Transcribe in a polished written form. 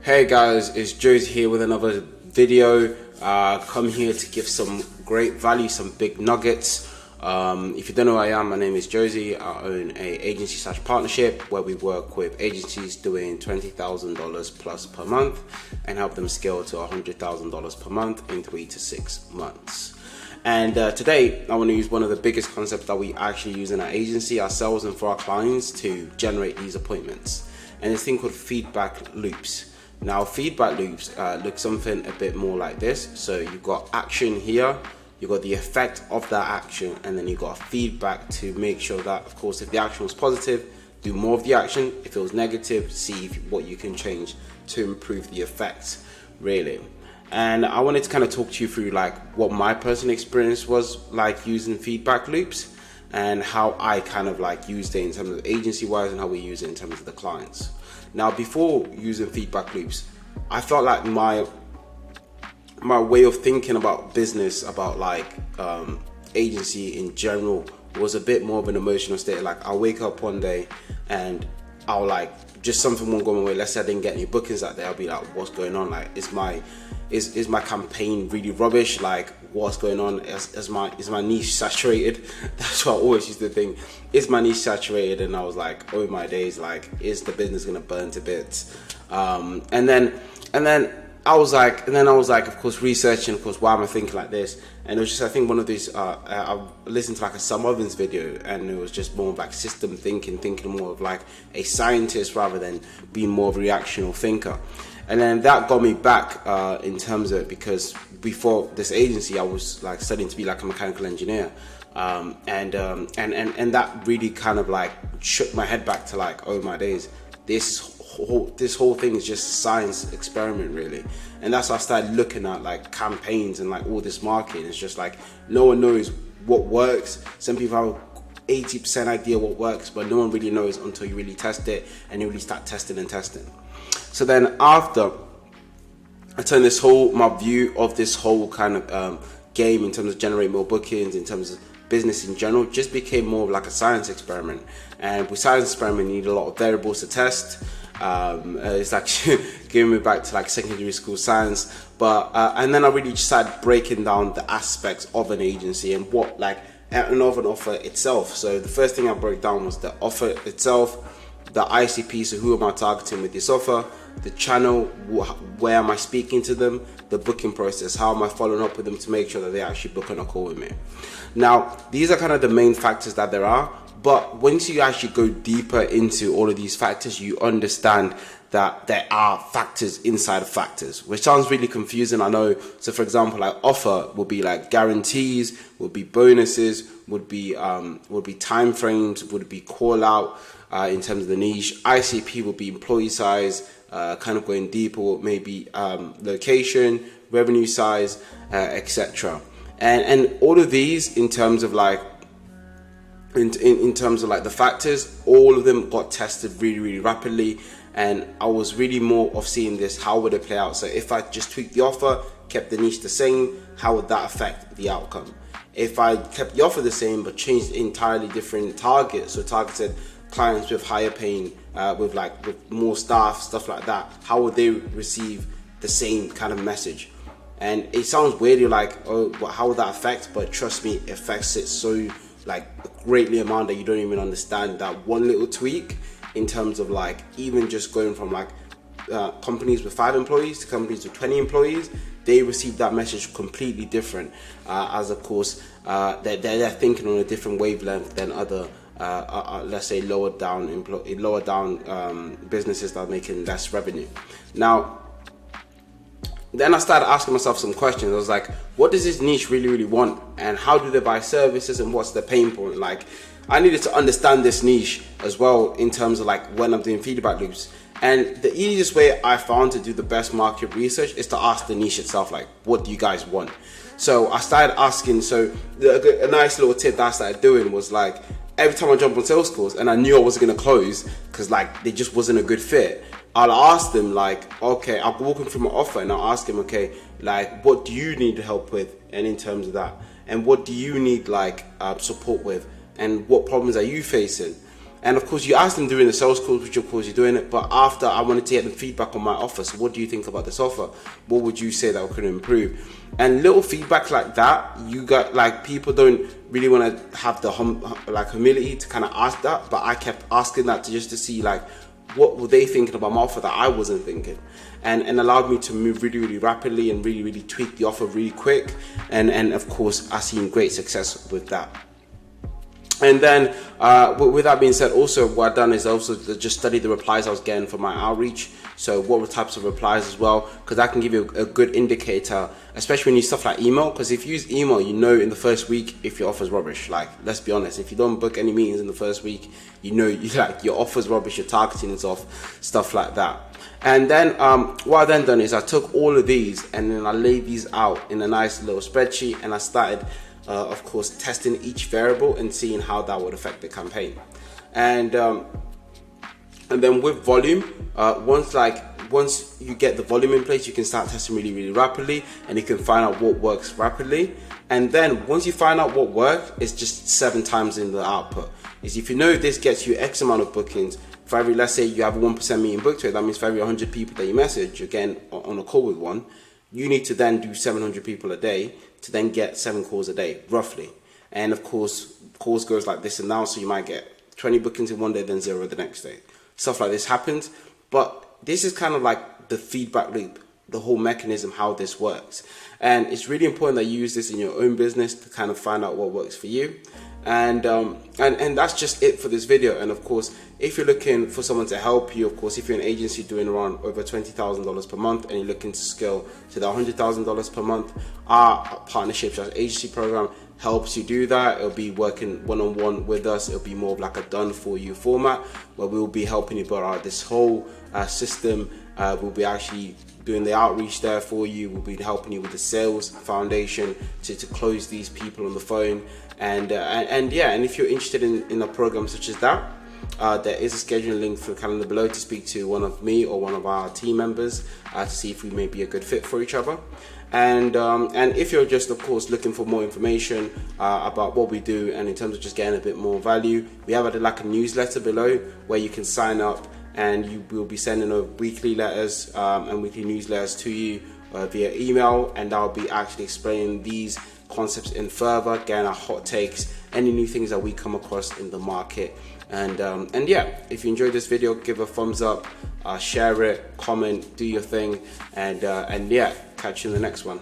Hey guys, it's Jozy here with another video. Come here to give some great value, some big nuggets. If you don't know who I am, my name is Jozy. I own a agency / partnership where we work with agencies doing $20,000 plus per month and help them scale to $100,000 per month in 3 to 6 months. And today I want to use one of the biggest concepts that we actually use in our agency ourselves and for our clients to generate these appointments. And this thing called feedback loops. Now, feedback loops look something a bit more like this. So you've got action here, you've got the effect of that action, and then you've got feedback to make sure that, of course, if the action was positive, do more of the action. If it was negative, see what you can change to improve the effect, really. And I wanted to kind of talk to you through like what my personal experience was like using feedback loops and how I kind of like used it in terms of agency wise and how we use it in terms of the clients. Now, before using feedback loops, I felt like my way of thinking about business, about like agency in general, was a bit more of an emotional state. Like I'll wake up one day and I'll like just something won't go my way. Let's say I didn't get any bookings that day. I'll be like, what's going on? Like, is my campaign really rubbish? Like, what's going on? Is my niche saturated? That's what I always used to think. Is my niche saturated? And I was like, oh my days, like, is the business gonna burn to bits? And then I was like, of course, researching, of course, why am I thinking like this? And it was just, I think one of these, I listened to like a Sam Ovens video, and it was just more of like system thinking more of like a scientist rather than being more of a reactional thinker. And then that got me back in terms of it, because before this agency, I was like studying to be like a mechanical engineer. And that really kind of like shook my head back to like, oh my days, this whole thing is just a science experiment, really. And that's why I started looking at like campaigns and like all this marketing. It's just like no one knows what works. Some people have 80% idea what works, but no one really knows until you really test it and you really start testing and testing. So then after I turned my view of this whole kind of game in terms of generating more bookings, in terms of business in general, just became more of like a science experiment. And with science experiment, you need a lot of variables to test. It's like giving me back to like secondary school science, but and then I really just started breaking down the aspects of an agency and what like an offer itself. So the first thing I broke down was the offer itself, the ICP, so who am I targeting with this offer, the channel, where am I speaking to them, the booking process, how am I following up with them to make sure that they actually book on a call with me. Now, these are kind of the main factors that there are, but once you actually go deeper into all of these factors, you understand that there are factors inside of factors, which sounds really confusing, I know. So for example, like offer would be like guarantees, would be bonuses, would be time frames, would be call out in terms of the niche. ICP would be employee size, kind of going deeper, maybe location, revenue size, etc. And all of these in terms of like in terms of like the factors, all of them got tested really, really rapidly. And I was really more of seeing this, how would it play out? So if I just tweaked the offer, kept the niche the same, how would that affect the outcome? If I kept the offer the same but changed entirely different targets, so targeted clients with higher paying, with more staff, stuff like that, how would they receive the same kind of message? And it sounds weird, you're like, oh, but how would that affect? But trust me, it affects it so like greatly amount that you don't even understand that one little tweak in terms of like even just going from like companies with 5 employees to companies with 20 employees, they receive that message completely different, as of course they're thinking on a different wavelength than other let's say lower down businesses that are making less revenue. Now then I started asking myself some questions. I was like, what does this niche really want, and how do they buy services, and what's the pain point? Like, I needed to understand this niche as well in terms of like when I'm doing feedback loops. And the easiest way I found to do the best market research is to ask the niche itself, like, what do you guys want? So I started asking. So a nice little tip that I started doing was like, every time I jump on sales calls and I knew I wasn't going to close because like they just wasn't a good fit, I'll ask them like, okay, I'll walk them through my offer and I'll ask them, okay, like, what do you need help with? And in terms of that, and what do you need like support with? And what problems are you facing? And of course, you ask them during the sales calls, which of course you're doing it, but after, I wanted to get the feedback on my offer. So what do you think about this offer? What would you say that could improve? And little feedback like that, you got, like, people don't really want to have the humility to kind of ask that, but I kept asking that just to see, like, what were they thinking about my offer that I wasn't thinking, and allowed me to move really, really rapidly and really, really tweak the offer really quick. And of course, I've seen great success with that. And then with that being said, also what I've done is also just study the replies I was getting from my outreach. So what were types of replies as well, because that can give you a good indicator, especially when you use stuff like email. Because if you use email, you know in the first week if your offer's rubbish. Like, let's be honest, if you don't book any meetings in the first week, you know your offer's rubbish, your targeting is off, stuff like that. And then what I then done is I took all of these and then I laid these out in a nice little spreadsheet, and I started of course testing each variable and seeing how that would affect the campaign. And then with volume, once you get the volume in place, you can start testing really, really rapidly, and you can find out what works rapidly. And then once you find out what works, it's just 7 times in the output. Is if you know this gets you X amount of bookings, for every, let's say you have a 1% meeting booked rate, that means for every 100 people that you message, again on a call with one, you need to then do 700 people a day to then get 7 calls a day, roughly. And of course, calls goes like this and now, so you might get 20 bookings in one day, then 0 the next day. Stuff like this happens, but this is kind of like the feedback loop, the whole mechanism, how this works. And it's really important that you use this in your own business to kind of find out what works for you. And that's just it for this video. And of course, if you're looking for someone to help you, of course, if you're an agency doing around over $20,000 per month and you're looking to scale to the $100,000 per month, our partnership agency program helps you do that. It'll be working one-on-one with us. It'll be more of like a done for you format where we'll be helping you build out this whole system. We'll be actually doing the outreach there for you. We'll be helping you with the sales foundation to close these people on the phone. And if you're interested in a program such as that, there is a scheduling link for the calendar below to speak to one of me or one of our team members to see if we may be a good fit for each other. And if you're just, of course, looking for more information about what we do and in terms of just getting a bit more value, we have like a newsletter below where you can sign up, and you will be sending weekly letters and weekly newsletters to you via email, and I'll be actually explaining these concepts in further, getting our hot takes, any new things that we come across in the market. And yeah, if you enjoyed this video, give a thumbs up, share it, comment, do your thing, and yeah, catch you in the next one.